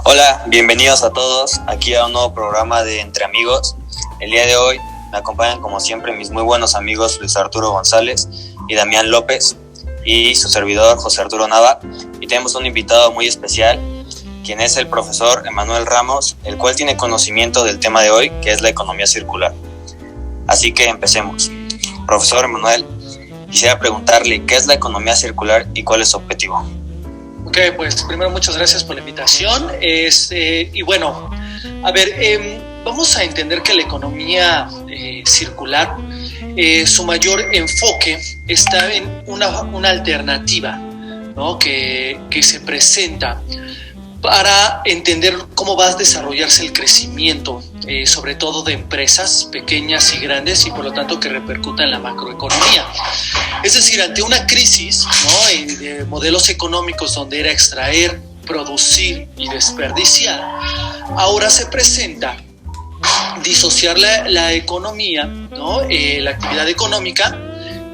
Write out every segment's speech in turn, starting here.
Hola, bienvenidos a todos aquí a un nuevo programa de Entre Amigos. El día de hoy me acompañan como siempre mis muy buenos amigos Luis Arturo González y Damián López y su servidor José Arturo Nava. Y tenemos un invitado muy especial, quien es el profesor Emanuel Ramos, el cual tiene conocimiento del tema de hoy, que es la economía circular. Así que empecemos. Profesor Emanuel, quisiera preguntarle qué es la economía circular y cuál es su objetivo. Ok, pues primero muchas gracias por la invitación. Y bueno, a ver, vamos a entender que la economía circular, su mayor enfoque está en una alternativa, ¿no? que se presenta para entender cómo va a desarrollarse el crecimiento, sobre todo de empresas pequeñas y grandes, y por lo tanto que repercuta en la macroeconomía. Es decir, ante una crisis, ¿no?, de modelos económicos donde era extraer, producir y desperdiciar, ahora se presenta disociar la economía, ¿no?, la actividad económica,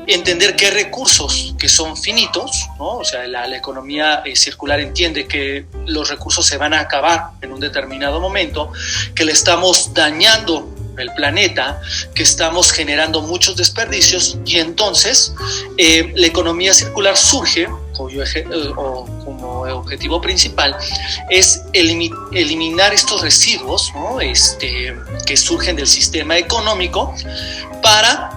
entender qué recursos que son finitos, ¿no? O sea, la economía circular entiende que los recursos se van a acabar en un determinado momento, que le estamos dañando el planeta, que estamos generando muchos desperdicios, y entonces la economía circular surge como objetivo principal es eliminar estos residuos, ¿no?, que surgen del sistema económico, para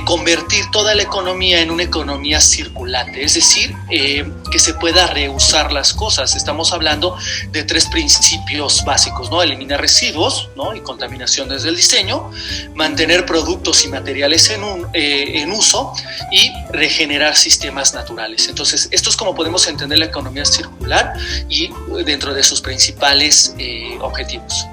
convertir toda la economía en una economía circulante, es decir, que se pueda reusar las cosas. Estamos hablando de tres principios básicos, ¿no? Eliminar residuos, ¿no?, y contaminación desde el diseño, mantener productos y materiales en uso y regenerar sistemas naturales. Entonces, esto es como podemos entender la economía circular y dentro de sus principales objetivos.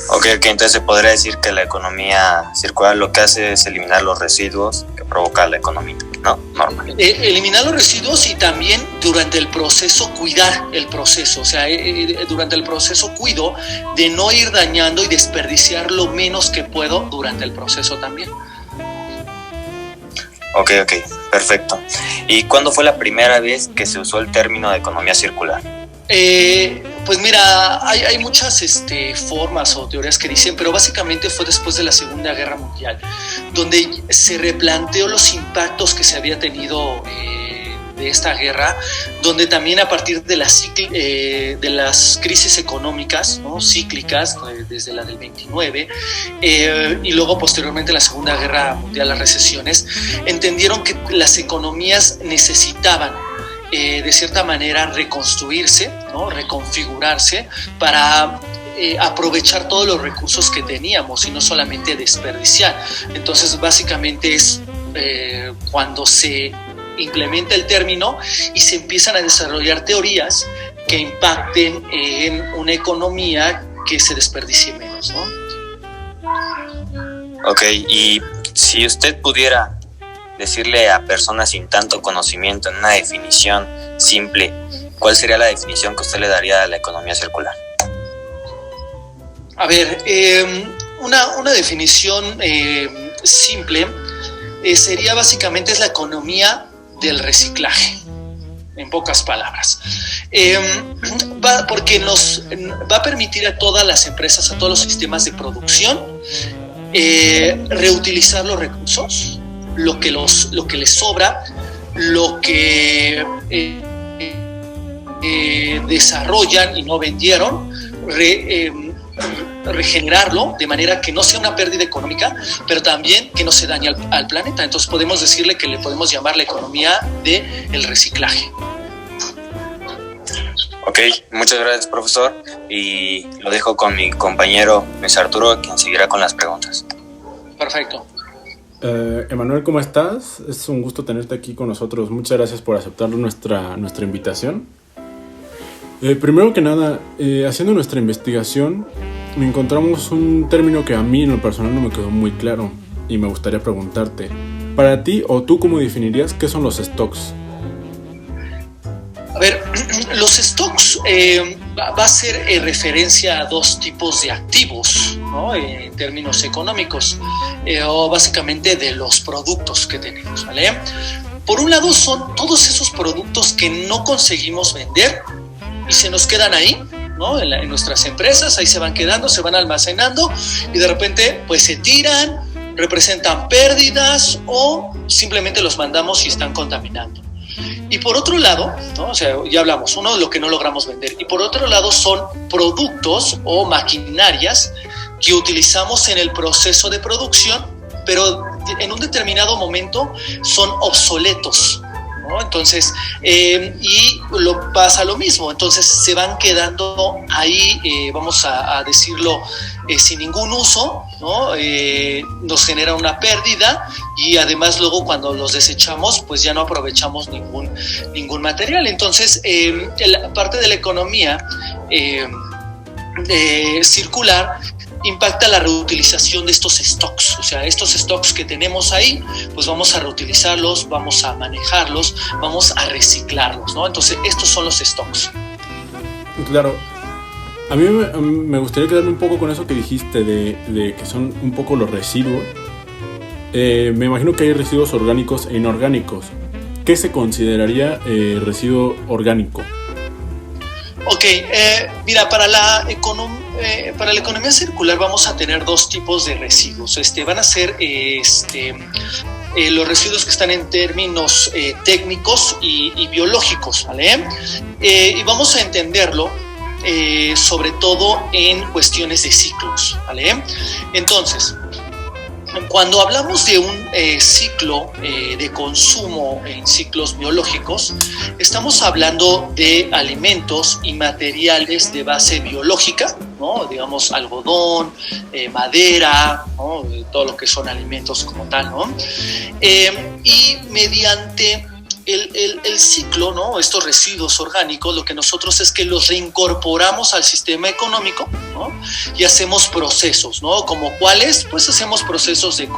Ok, entonces se podría decir que la economía circular lo que hace es eliminar los residuos que provoca la economía, ¿no? Normal. Eliminar los residuos y también durante el proceso cuidar el proceso, o sea, durante el proceso cuido de no ir dañando y desperdiciar lo menos que puedo durante el proceso también. Ok, perfecto. ¿Y cuándo fue la primera vez que se usó el término de economía circular? Pues mira, hay muchas formas o teorías que dicen, pero básicamente fue después de la Segunda Guerra Mundial, donde se replanteó los impactos que se había tenido de esta guerra, donde también a partir de las crisis económicas, ¿no?, cíclicas, desde la del 29, y luego posteriormente la Segunda Guerra Mundial, las recesiones, entendieron que las economías necesitaban de cierta manera reconstruirse, ¿no?, reconfigurarse para aprovechar todos los recursos que teníamos y no solamente desperdiciar. Entonces básicamente es cuando se implementa el término y se empiezan a desarrollar teorías que impacten en una economía que se desperdicie menos, ¿no? Ok, y si usted pudiera decirle a personas sin tanto conocimiento en una definición simple, ¿cuál sería la definición que usted le daría a la economía circular? A ver, una definición simple sería básicamente es la economía del reciclaje, en pocas palabras. Porque nos va a permitir a todas las empresas, a todos los sistemas de producción, reutilizar los recursos, lo que les sobra, lo que desarrollan y no vendieron, regenerarlo de manera que no sea una pérdida económica, pero también que no se dañe al planeta. Entonces podemos decirle que le podemos llamar la economía del reciclaje. Ok, muchas gracias, profesor, y lo dejo con mi compañero Luis Arturo, quien seguirá con las preguntas. Perfecto. Emanuel, ¿cómo estás? Es un gusto tenerte aquí con nosotros. Muchas gracias por aceptar nuestra invitación. Primero que nada, haciendo nuestra investigación, encontramos un término que a mí en lo personal no me quedó muy claro y me gustaría preguntarte, para ti o tú, ¿cómo definirías qué son los stocks? A ver, los stocks va a ser referencia a dos tipos de activos, ¿no?, en términos económicos, o básicamente de los productos que tenemos, ¿vale? Por un lado son todos esos productos que no conseguimos vender y se nos quedan ahí, ¿no? En nuestras empresas, ahí se van quedando, se van almacenando y de repente pues se tiran, representan pérdidas o simplemente los mandamos y están contaminando. Y por otro lado, ¿no? O sea, ya hablamos, uno, lo que no logramos vender, y por otro lado son productos o maquinarias que utilizamos en el proceso de producción, pero en un determinado momento son obsoletos, ¿no? Entonces, y pasa lo mismo, entonces se van quedando ahí, vamos a decirlo, sin ningún uso, ¿no? Nos genera una pérdida y además luego cuando los desechamos, pues ya no aprovechamos ningún material. Entonces, la parte de la economía circular impacta la reutilización de estos stocks, o sea, estos stocks que tenemos ahí, pues vamos a reutilizarlos, vamos a manejarlos, vamos a reciclarlos, ¿no? Entonces, estos son los stocks. Claro. A mí me gustaría quedarme un poco con eso que dijiste de que son un poco los residuos. Me imagino que hay residuos orgánicos e inorgánicos. ¿Qué se consideraría residuo orgánico? Ok, mira, para la economía circular vamos a tener dos tipos de residuos. Van a ser los residuos que están en términos técnicos y biológicos, ¿vale? Y vamos a entenderlo sobre todo en cuestiones de ciclos, ¿vale? Entonces, cuando hablamos de un ciclo de consumo en ciclos biológicos, estamos hablando de alimentos y materiales de base biológica, ¿no? Digamos algodón, madera, ¿no? Todo lo que son alimentos como tal, ¿no? Y mediante el ciclo, ¿no? Estos residuos orgánicos, lo que nosotros es que los reincorporamos al sistema económico, ¿no? Y hacemos procesos, ¿no? ¿Como cuáles? Pues hacemos procesos de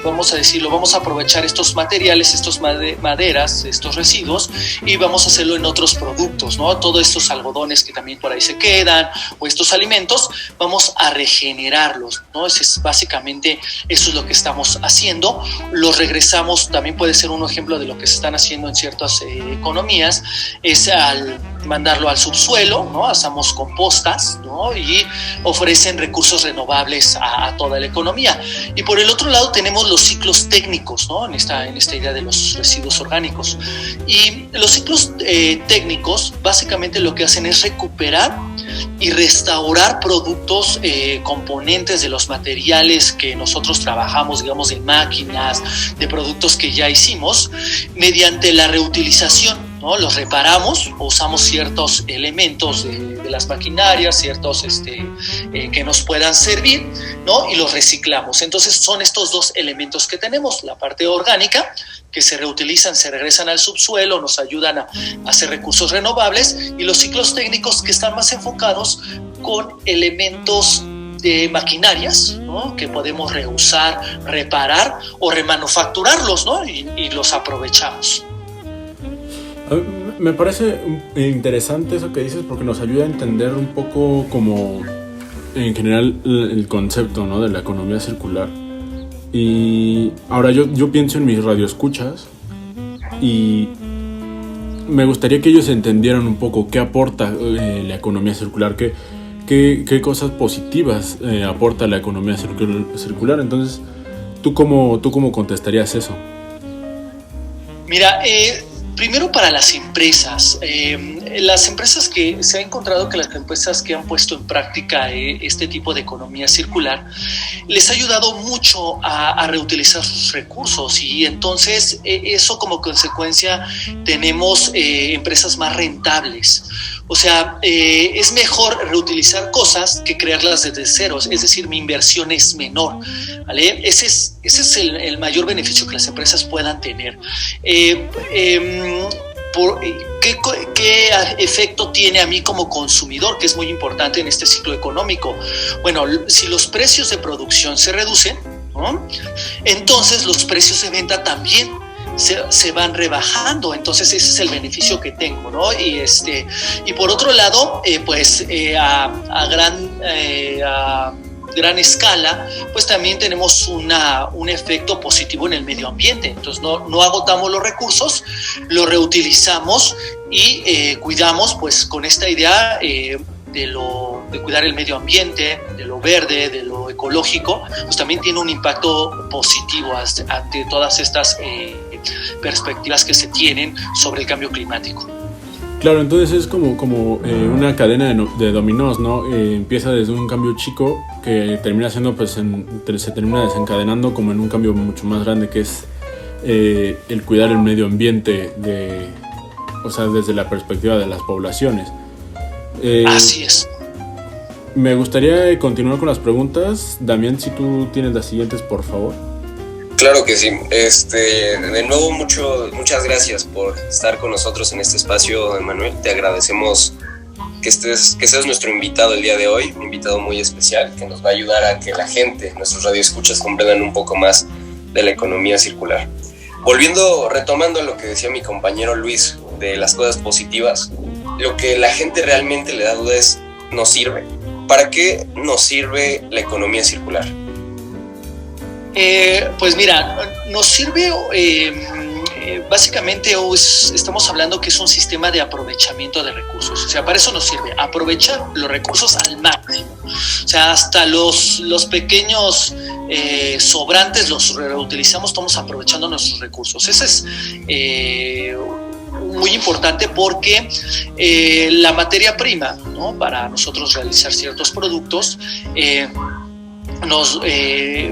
vamos a decirlo, vamos a aprovechar estos materiales, estas maderas, estos residuos, y vamos a hacerlo en otros productos, ¿no? Todos estos algodones que también por ahí se quedan, o estos alimentos, vamos a regenerarlos, ¿no? Básicamente eso es lo que estamos haciendo. Los regresamos, también puede ser un ejemplo de lo que se están haciendo en ciertas economías, es al mandarlo al subsuelo, ¿no? Hacemos compostas, ¿no? Y ofrecen recursos renovables a toda la economía. Y por el otro lado tenemos los ciclos técnicos, ¿no? En esta idea de los residuos orgánicos. Y los ciclos técnicos básicamente lo que hacen es recuperar y restaurar productos, componentes de los materiales que nosotros trabajamos, digamos, de máquinas, de productos que ya hicimos, mediante la reutilización, ¿no? Los reparamos o usamos ciertos elementos de las maquinarias, ciertos que nos puedan servir, ¿no? Y los reciclamos. Entonces son estos dos elementos que tenemos, la parte orgánica, que se reutilizan, se regresan al subsuelo, nos ayudan a hacer recursos renovables, y los ciclos técnicos que están más enfocados con elementos de maquinarias, ¿no? Que podemos reusar, reparar o remanufacturarlos, ¿no? Y los aprovechamos. Me parece interesante eso que dices, porque nos ayuda a entender un poco como en general el concepto, ¿no? De la economía circular. Y ahora yo pienso en mis radioescuchas y me gustaría que ellos entendieran un poco qué aporta la economía circular, qué cosas positivas aporta la economía circular. Entonces, ¿tú cómo contestarías eso? Mira, primero para las empresas que se ha encontrado que las empresas que han puesto en práctica este tipo de economía circular les ha ayudado mucho a reutilizar sus recursos, y entonces eso como consecuencia tenemos empresas más rentables. O sea, es mejor reutilizar cosas que crearlas desde cero, es decir, mi inversión es menor, ¿vale? Ese es el mayor beneficio que las empresas puedan tener. ¿Qué efecto tiene a mí como consumidor, que es muy importante en este ciclo económico? Bueno, si los precios de producción se reducen, ¿no? Entonces los precios de venta también se van rebajando. Entonces ese es el beneficio que tengo, ¿no? Y por otro lado, a gran escala, pues también tenemos un efecto positivo en el medio ambiente. Entonces no agotamos los recursos, los reutilizamos y cuidamos pues con esta idea de cuidar el medio ambiente, de lo verde, de lo ecológico, pues también tiene un impacto positivo ante todas estas perspectivas que se tienen sobre el cambio climático. Claro, entonces es como una cadena de dominós, ¿no? Empieza desde un cambio chico que termina siendo, pues, se termina desencadenando como en un cambio mucho más grande, que es el cuidar el medio ambiente, o sea, desde la perspectiva de las poblaciones. Así es. Me gustaría continuar con las preguntas. Damián, si tú tienes las siguientes, por favor. Claro que sí. De nuevo, muchas gracias por estar con nosotros en este espacio, Emanuel. Te agradecemos que seas nuestro invitado el día de hoy, un invitado muy especial que nos va a ayudar a que la gente, nuestros radioescuchas, comprendan un poco más de la economía circular. Retomando lo que decía mi compañero Luis de las cosas positivas, lo que la gente realmente le da duda es, ¿nos sirve? ¿Para qué nos sirve la economía circular? Pues mira, nos sirve básicamente estamos hablando que es un sistema de aprovechamiento de recursos. O sea, para eso nos sirve aprovechar los recursos al máximo. O sea, hasta los pequeños sobrantes los reutilizamos, estamos aprovechando nuestros recursos. Eso es muy importante porque la materia prima, ¿no?, para nosotros realizar ciertos productos,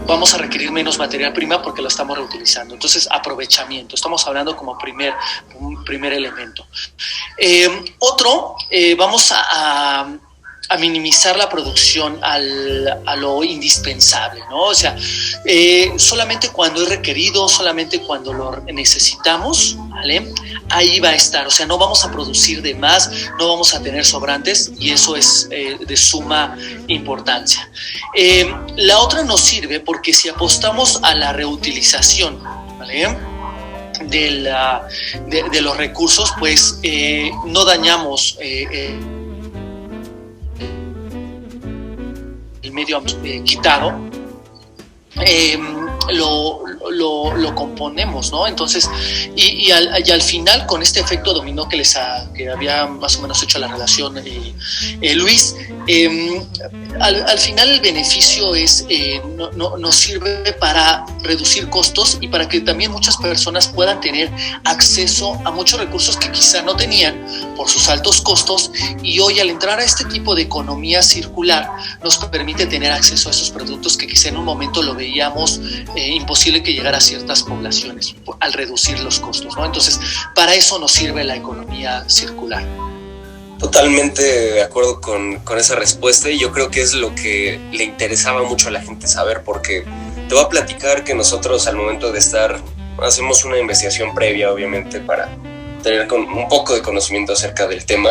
vamos a requerir menos materia prima porque la estamos reutilizando. Entonces, aprovechamiento, estamos hablando como un primer elemento. Otro, vamos a minimizar la producción a lo indispensable, ¿no? O sea, solamente cuando es requerido, solamente cuando lo necesitamos, ¿vale? Ahí va a estar. O sea, no vamos a producir de más, no vamos a tener sobrantes, y eso es de suma importancia. La otra nos sirve porque si apostamos a la reutilización, ¿vale?, de los recursos, pues no dañamos el medio quitado, lo componemos, ¿no? Entonces, y al final, con este efecto dominó que había más o menos hecho la relación Luis, al final el beneficio nos sirve para reducir costos y para que también muchas personas puedan tener acceso a muchos recursos que quizá no tenían por sus altos costos, y hoy, al entrar a este tipo de economía circular, nos permite tener acceso a esos productos que quizá en un momento lo veíamos imposible que llegara a ciertas poblaciones al reducir los costos, ¿no? Entonces, para eso nos sirve la economía circular. Totalmente de acuerdo con esa respuesta, y yo creo que es lo que le interesaba mucho a la gente saber, porque te voy a platicar que nosotros, al momento de hacemos una investigación previa, obviamente, para tener un poco de conocimiento acerca del tema.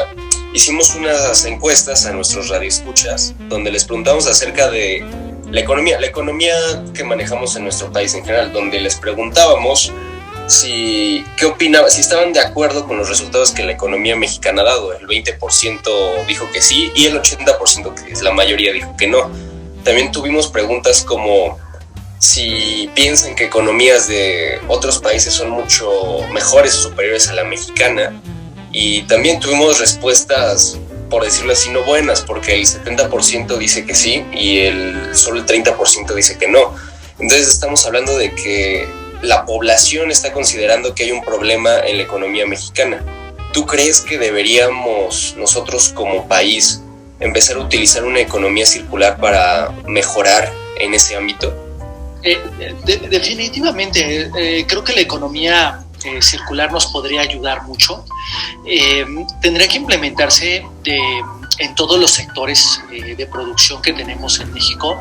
Hicimos unas encuestas a nuestros radioescuchas donde les preguntamos acerca de la economía que manejamos en nuestro país en general, donde les preguntábamos qué opinaban, si estaban de acuerdo con los resultados que la economía mexicana ha dado. El 20% dijo que sí y el 80%, que es la mayoría, dijo que no. También tuvimos preguntas como si piensan que economías de otros países son mucho mejores o superiores a la mexicana, y también tuvimos respuestas, por decirlo así, no buenas, porque el 70% dice que sí y solo el 30% dice que no. Entonces estamos hablando de que la población está considerando que hay un problema en la economía mexicana. ¿Tú crees que deberíamos nosotros como país empezar a utilizar una economía circular para mejorar en ese ámbito? Definitivamente, creo que la economía circular nos podría ayudar mucho. Tendría que implementarse en todos los sectores de producción que tenemos en México.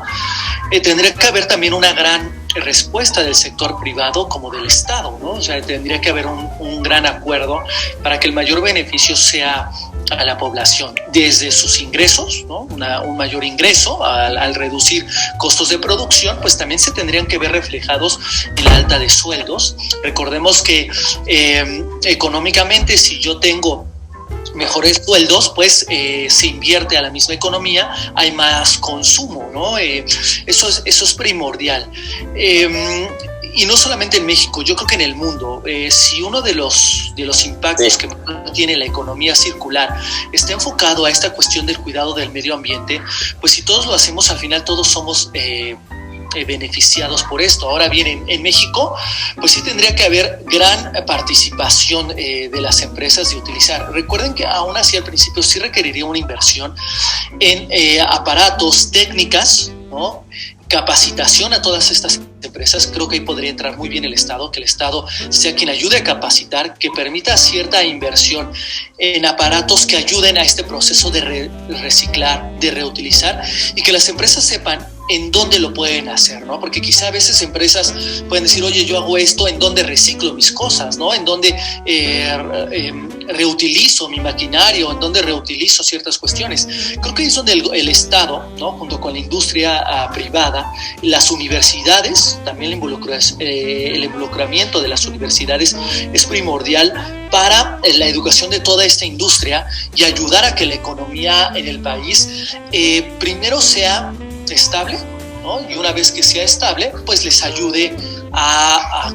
Tendría que haber también una gran respuesta del sector privado como del Estado, ¿no? O sea, tendría que haber un gran acuerdo para que el mayor beneficio sea a la población, desde sus ingresos, ¿no? Un mayor ingreso al reducir costos de producción, pues también se tendrían que ver reflejados en la alta de sueldos. Recordemos que económicamente, si yo tengo mejores sueldos, pues se invierte a la misma economía, hay más consumo, ¿no? Eso es primordial. y no solamente en México, yo creo que en el mundo, si uno de los impactos que tiene la economía circular está enfocado a esta cuestión del cuidado del medio ambiente, pues si todos lo hacemos, al final todos somos beneficiados por esto. Ahora bien, en México, pues sí tendría que haber gran participación de las empresas de utilizar. Recuerden que aún así al principio sí requeriría una inversión en aparatos, técnicas, ¿no? Capacitación a todas estas empresas. Creo que ahí podría entrar muy bien el Estado, que el Estado sea quien ayude a capacitar, que permita cierta inversión en aparatos que ayuden a este proceso de reciclar, de reutilizar, y que las empresas sepan en dónde lo pueden hacer, ¿no? Porque quizá a veces empresas pueden decir, oye, yo hago esto, ¿en dónde reciclo mis cosas, ¿no? ¿En dónde reutilizo mi maquinario? ¿En dónde reutilizo ciertas cuestiones? Creo que es donde el Estado, ¿no? Junto con la industria privada, las universidades, también el involucramiento de las universidades es primordial para la educación de toda esta industria y ayudar a que la economía en el país primero sea estable, ¿no? Y una vez que sea estable, pues les ayude a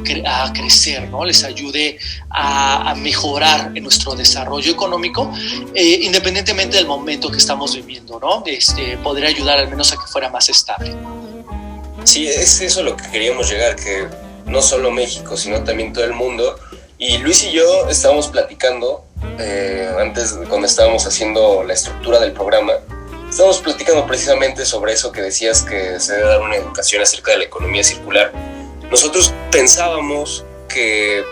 crecer, ¿no? Les ayude a mejorar en nuestro desarrollo económico, independientemente del momento que estamos viviendo, ¿no? Podría ayudar al menos a que fuera más estable. Sí, es eso lo que queríamos llegar, que no solo México, sino también todo el mundo. Y Luis y yo estábamos platicando, antes, cuando estábamos haciendo la estructura del programa, estábamos platicando precisamente sobre eso que decías, que se debe dar una educación acerca de la economía circular. Nosotros pensábamos que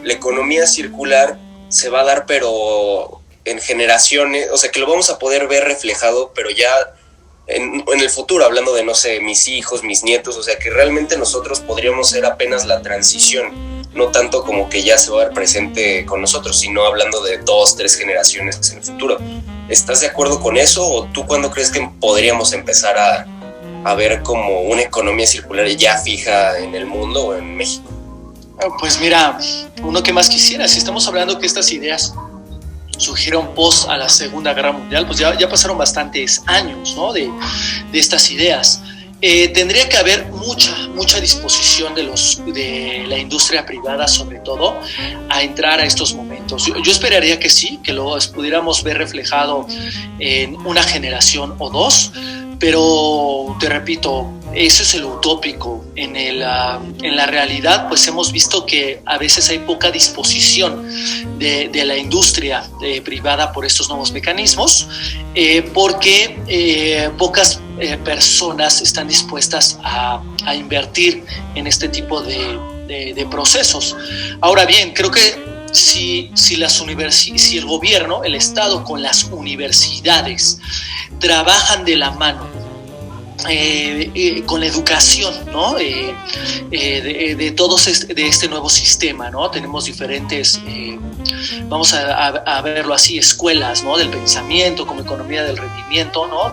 la economía circular se va a dar, pero en generaciones, o sea, que lo vamos a poder ver reflejado, pero ya en el futuro, hablando de, no sé, mis hijos, mis nietos, o sea, que realmente nosotros podríamos ser apenas la transición, no tanto como que ya se va a ver presente con nosotros, sino hablando de 2, 3 generaciones en el futuro. ¿Estás de acuerdo con eso? ¿O tú cuándo crees que podríamos empezar a ver como una economía circular ya fija en el mundo o en México? Pues mira, uno que más quisiera, si estamos hablando que estas ideas surgieron post a la Segunda Guerra Mundial, pues ya pasaron bastantes años, ¿no? de estas ideas. Tendría que haber mucha disposición de la industria privada, sobre todo, a entrar a estos momentos. Yo esperaría que sí, que lo pudiéramos ver reflejado en una generación o dos, pero te repito, eso es el utópico. En la realidad, pues hemos visto que a veces hay poca disposición de la industria privada por estos nuevos mecanismos, porque pocas personas están dispuestas a invertir en este tipo de procesos. Ahora bien, creo que si el gobierno, el Estado con las universidades trabajan de la mano con la educación, ¿no? de este nuevo sistema, ¿no? Tenemos diferentes, vamos a verlo así, escuelas, ¿no? Del pensamiento, como economía del rendimiento, ¿no?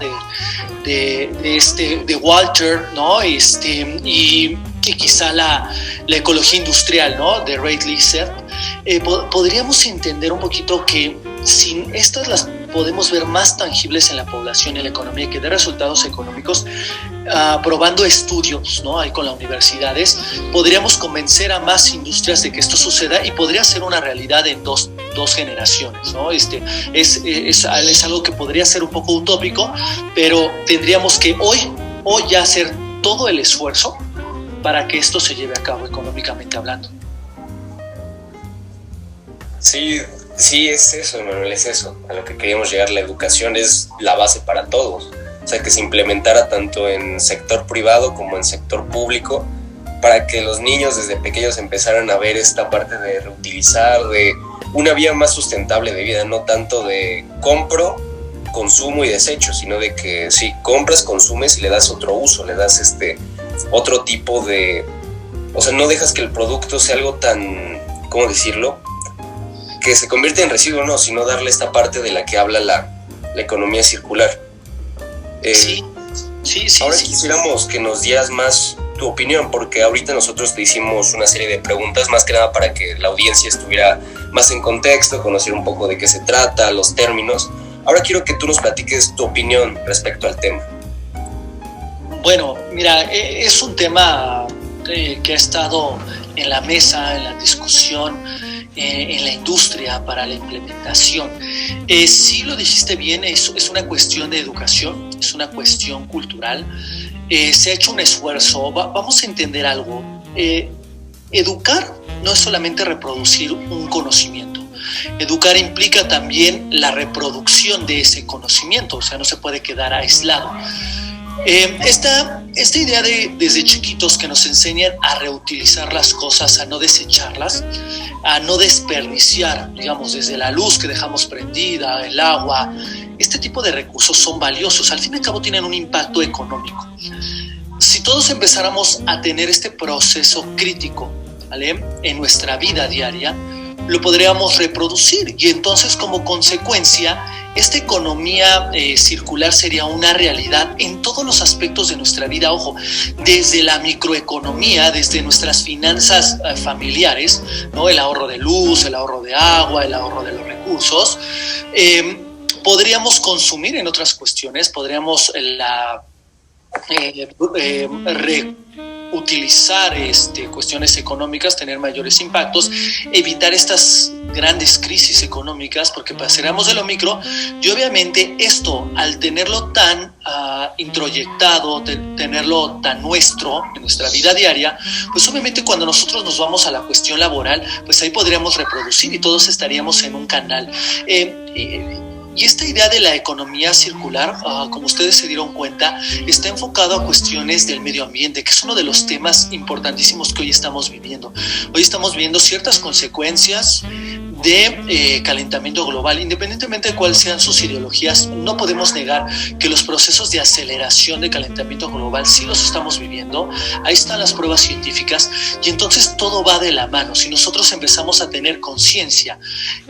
de Walter, ¿no? Y quizá la ecología industrial, ¿no? De Ray Lizard. Podríamos entender un poquito que sin estas las podemos ver más tangibles en la población y en la economía, que dé resultados económicos, probando estudios, ¿no? Ahí con las universidades, podríamos convencer a más industrias de que esto suceda y podría ser una realidad en dos generaciones, ¿no? Es algo que podría ser un poco utópico, pero tendríamos que hoy ya hacer todo el esfuerzo para que esto se lleve a cabo económicamente hablando. Sí, es eso, Manuel, es eso. A lo que queríamos llegar, la educación es la base para todos. O sea, que se implementara tanto en sector privado como en sector público, para que los niños desde pequeños empezaran a ver esta parte de reutilizar, de una vía más sustentable de vida, no tanto de compro, consumo y desecho, sino de que sí, compras, consumes y le das otro uso, le das otro tipo de... O sea, no dejas que el producto sea algo tan, ¿cómo decirlo?, que se convierte en residuo, no, sino darle esta parte de la que habla la economía circular. Sí. Ahora quisiéramos que nos dieras más tu opinión, porque ahorita nosotros te hicimos una serie de preguntas, más que nada para que la audiencia estuviera más en contexto, conocer un poco de qué se trata, los términos. Ahora quiero que tú nos platiques tu opinión respecto al tema. Bueno, mira, es un tema que ha estado en la mesa, en la discusión, en la industria para la implementación. Sí lo dijiste bien, es una cuestión de educación, es una cuestión cultural. Se ha hecho un esfuerzo, vamos a entender algo. Educar no es solamente reproducir un conocimiento. Educar implica también la reproducción de ese conocimiento, o sea, no se puede quedar aislado. Esta idea de desde chiquitos que nos enseñan a reutilizar las cosas, a no desecharlas, a no desperdiciar, digamos, desde la luz que dejamos prendida, el agua, este tipo de recursos son valiosos, al fin y al cabo tienen un impacto económico. Si todos empezáramos a tener este proceso crítico, ¿vale?, en nuestra vida diaria, lo podríamos reproducir y entonces como consecuencia esta economía circular sería una realidad en todos los aspectos de nuestra vida, ojo, desde la microeconomía, desde nuestras finanzas familiares, ¿no?, el ahorro de luz, el ahorro de agua, el ahorro de los recursos. Podríamos consumir en otras cuestiones, podríamos utilizar cuestiones económicas, tener mayores impactos, evitar estas grandes crisis económicas, porque pasaremos de lo micro y obviamente esto, al tenerlo tan introyectado, tenerlo tan nuestro en nuestra vida diaria, pues obviamente cuando nosotros nos vamos a la cuestión laboral, pues ahí podríamos reproducir y todos estaríamos en un canal. Y esta idea de la economía circular, como ustedes se dieron cuenta, está enfocado a cuestiones del medio ambiente, que es uno de los temas importantísimos que hoy estamos viviendo. Hoy estamos viendo ciertas consecuencias de calentamiento global. Independientemente de cuáles sean sus ideologías, no podemos negar que los procesos de aceleración de calentamiento global sí los estamos viviendo. Ahí están las pruebas científicas y entonces todo va de la mano. Si nosotros empezamos a tener conciencia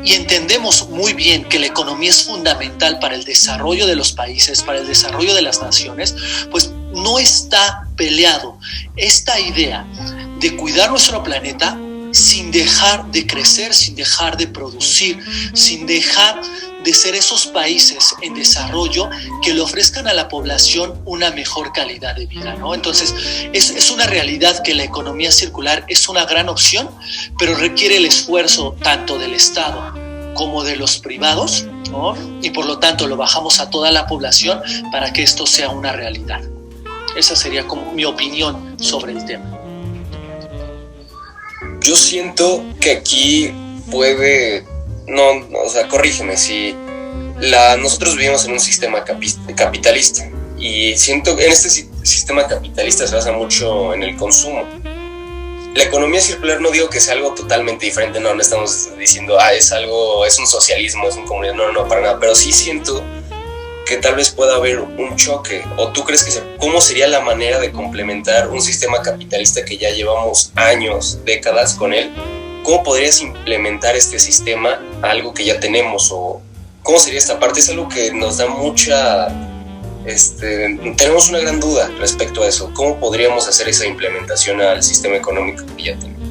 y entendemos muy bien que la economía es fundamental para el desarrollo de los países, para el desarrollo de las naciones, pues no está peleado esta idea de cuidar nuestro planeta sin dejar de crecer, sin dejar de producir, sin dejar de ser esos países en desarrollo que le ofrezcan a la población una mejor calidad de vida, ¿no? Entonces, es una realidad que la economía circular es una gran opción, pero requiere el esfuerzo tanto del Estado como de los privados, ¿no? Y por lo tanto lo bajamos a toda la población para que esto sea una realidad. Esa sería como mi opinión sobre el tema. Yo siento que aquí o sea, corrígeme, si nosotros vivimos en un sistema capitalista y siento que en este sistema capitalista se basa mucho en el consumo. La economía circular no digo que sea algo totalmente diferente, no estamos diciendo, es un socialismo, es un comunismo, no, para nada, pero sí siento que tal vez pueda haber un choque, o tú crees ¿cómo sería la manera de complementar un sistema capitalista que ya llevamos años, décadas con él? ¿Cómo podrías implementar este sistema a algo que ya tenemos? ¿O cómo sería esta parte? Es algo que nos da tenemos una gran duda respecto a eso. ¿Cómo podríamos hacer esa implementación al sistema económico que ya tenemos?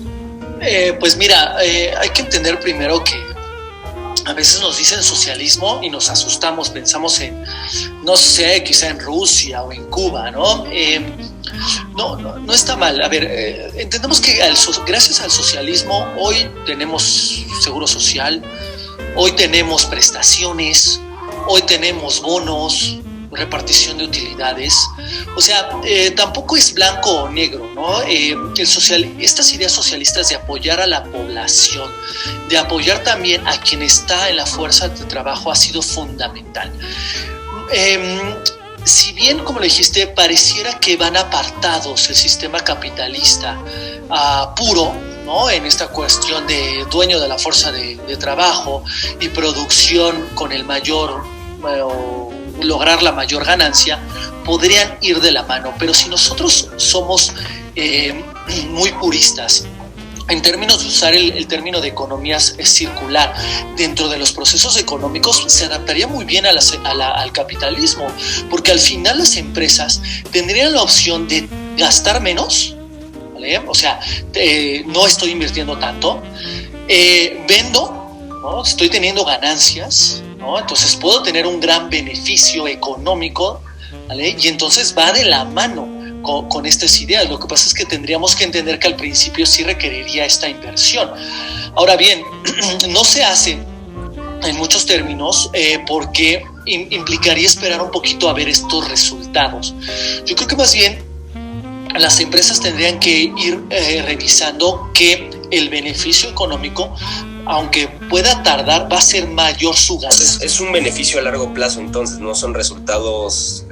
Pues mira, hay que entender primero que a veces nos dicen socialismo y nos asustamos, pensamos en, no sé, quizá en Rusia o en Cuba, ¿no? No está mal. A ver, entendemos que gracias al socialismo hoy tenemos seguro social, hoy tenemos prestaciones, hoy tenemos bonos, repartición de utilidades. O sea, tampoco es blanco o negro, ¿no? Estas ideas socialistas de apoyar a la población, de apoyar también a quien está en la fuerza de trabajo ha sido fundamental. Si bien, como le dijiste, pareciera que van apartados el sistema capitalista puro, ¿no?, en esta cuestión de dueño de la fuerza de trabajo y producción con el mayor lograr la mayor ganancia, podrían ir de la mano. Pero si nosotros somos muy puristas en términos de usar el término de economía circular dentro de los procesos económicos, se adaptaría muy bien al capitalismo, porque al final las empresas tendrían la opción de gastar menos, ¿vale? O sea, no estoy invirtiendo tanto, vendo, ¿no?, estoy teniendo ganancias, ¿no? Entonces puedo tener un gran beneficio económico, ¿vale? Y entonces va de la mano con estas ideas. Lo que pasa es que tendríamos que entender que al principio sí requeriría esta inversión. Ahora bien, no se hace en muchos términos porque implicaría esperar un poquito a ver estos resultados. Yo creo que más bien las empresas tendrían que ir revisando que el beneficio económico, aunque pueda tardar, va a ser mayor su gasto. Es un beneficio a largo plazo, entonces no son resultados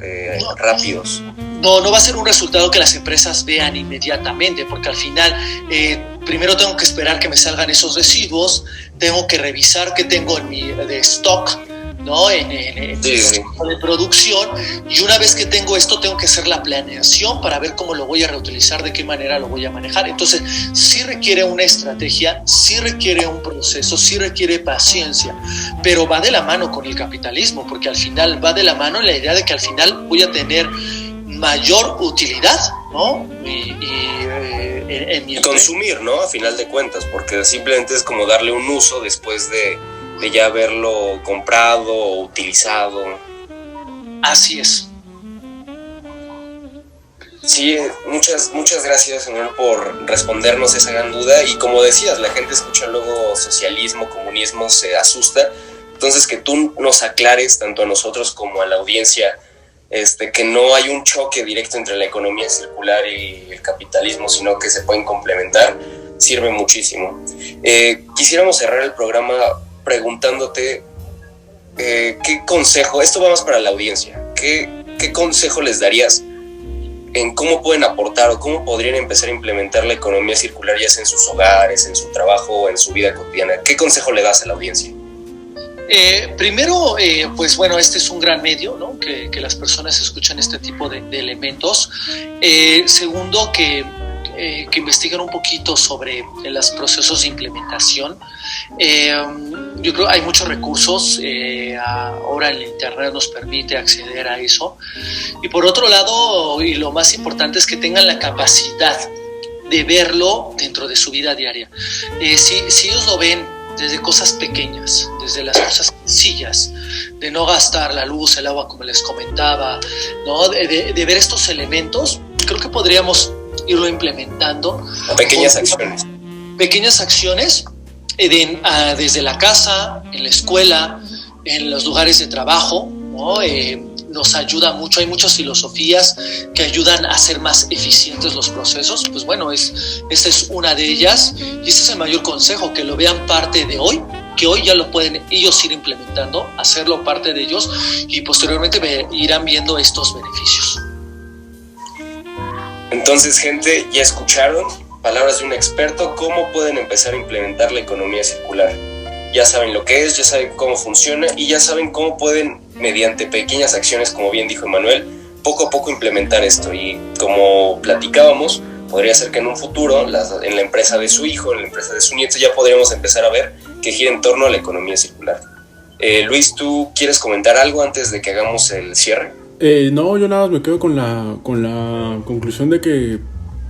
rápidos. No va a ser un resultado que las empresas vean inmediatamente, porque al final primero tengo que esperar que me salgan esos residuos, tengo que revisar qué tengo en mi de stock, ¿no? En Sí. de producción, y una vez que tengo esto tengo que hacer la planeación para ver cómo lo voy a reutilizar, de qué manera lo voy a manejar. Entonces sí requiere una estrategia, sí requiere un proceso, sí requiere paciencia, pero va de la mano con el capitalismo, porque al final va de la mano la idea de que al final voy a tener mayor utilidad, ¿no? En mi consumir, ¿no? A final de cuentas, porque simplemente es como darle un uso después de ya haberlo comprado o utilizado. Así es. Sí, muchas gracias, Manuel, por respondernos esa gran duda. Y como decías, la gente escucha luego socialismo, comunismo, se asusta. Entonces, que tú nos aclares, tanto a nosotros como a la audiencia, que no hay un choque directo entre la economía circular y el capitalismo, sino que se pueden complementar, sirve muchísimo. Quisiéramos cerrar el programa preguntándote qué consejo, esto va más para la audiencia, qué consejo les darías en cómo pueden aportar o cómo podrían empezar a implementar la economía circular, ya sea en sus hogares, en su trabajo o en su vida cotidiana. ¿Qué consejo le das a la audiencia? Primero, pues bueno, este es un gran medio, ¿no? Que las personas escuchan este tipo de elementos. Segundo, que investiguen un poquito sobre los procesos de implementación. Yo creo que hay muchos recursos, ahora el internet nos permite acceder a eso. Y por otro lado, y lo más importante es que tengan la capacidad de verlo dentro de su vida diaria. Si ellos lo ven desde cosas pequeñas, desde las cosas sencillas, de no gastar la luz, el agua, como les comentaba, ¿no? De ver estos elementos, creo que podríamos irlo implementando. Pequeñas acciones. Pequeñas acciones desde la casa, en la escuela, en los lugares de trabajo, ¿no? Nos ayuda mucho, hay muchas filosofías que ayudan a hacer más eficientes los procesos. Pues bueno, esta es una de ellas, y este es el mayor consejo, que lo vean parte de hoy, que hoy ya lo pueden ellos ir implementando, hacerlo parte de ellos, y posteriormente irán viendo estos beneficios. Entonces, gente, ya escucharon palabras de un experto, cómo pueden empezar a implementar la economía circular. Ya saben lo que es, ya saben cómo funciona y ya saben cómo pueden, mediante pequeñas acciones, como bien dijo Emanuel, poco a poco implementar esto. Y como platicábamos, podría ser que en un futuro, en la empresa de su hijo, en la empresa de su nieto, ya podríamos empezar a ver que gira en torno a la economía circular. Luis, ¿tú quieres comentar algo antes de que hagamos el cierre? No, yo nada más me quedo con la conclusión de que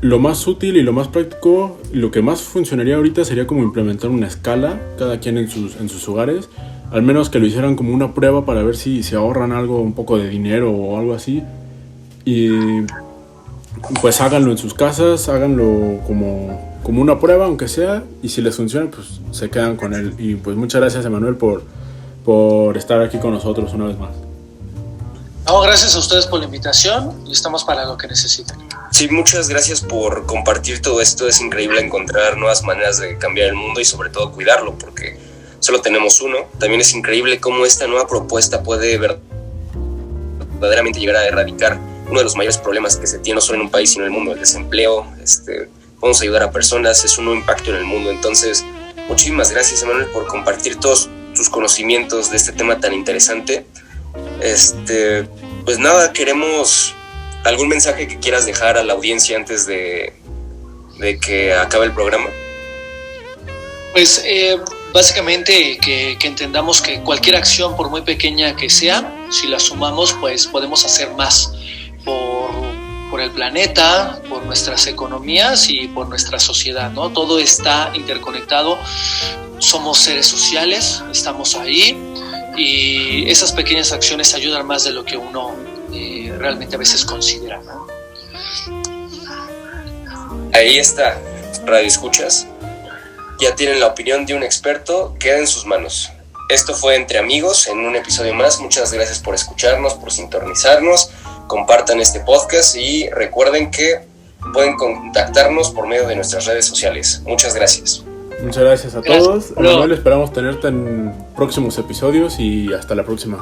lo más útil y lo más práctico, lo que más funcionaría ahorita sería como implementar una escala, cada quien en sus hogares, al menos que lo hicieran como una prueba para ver si se ahorran algo, un poco de dinero o algo así, y pues háganlo en sus casas, háganlo como una prueba, aunque sea, y si les funciona, pues se quedan con él. Y pues muchas gracias, Emanuel, por estar aquí con nosotros una vez más. No, gracias a ustedes por la invitación y estamos para lo que necesiten. Sí, muchas gracias por compartir todo esto. Es increíble encontrar nuevas maneras de cambiar el mundo y sobre todo cuidarlo, porque solo tenemos uno. También es increíble cómo esta nueva propuesta puede verdaderamente llegar a erradicar uno de los mayores problemas que se tiene no solo en un país sino en el mundo, el desempleo. Podemos ayudar a personas, es un nuevo impacto en el mundo. Entonces, muchísimas gracias, Emanuel, por compartir todos tus conocimientos de este tema tan interesante. Pues nada, queremos algún mensaje que quieras dejar a la audiencia antes de que acabe el programa. Pues básicamente que entendamos que cualquier acción, por muy pequeña que sea, si la sumamos, pues podemos hacer más por el planeta, por nuestras economías y por nuestra sociedad, ¿no? Todo está interconectado, somos seres sociales, estamos ahí, y esas pequeñas acciones ayudan más de lo que uno realmente a veces considera, ¿no? Ahí está, Radio Escuchas. Ya tienen la opinión de un experto, queda en sus manos. Esto fue Entre Amigos en un episodio más. Muchas gracias por escucharnos, por sintonizarnos. Compartan este podcast y recuerden que pueden contactarnos por medio de nuestras redes sociales. Muchas gracias. Muchas gracias a todos. Emanuel, esperamos tenerte en próximos episodios y hasta la próxima.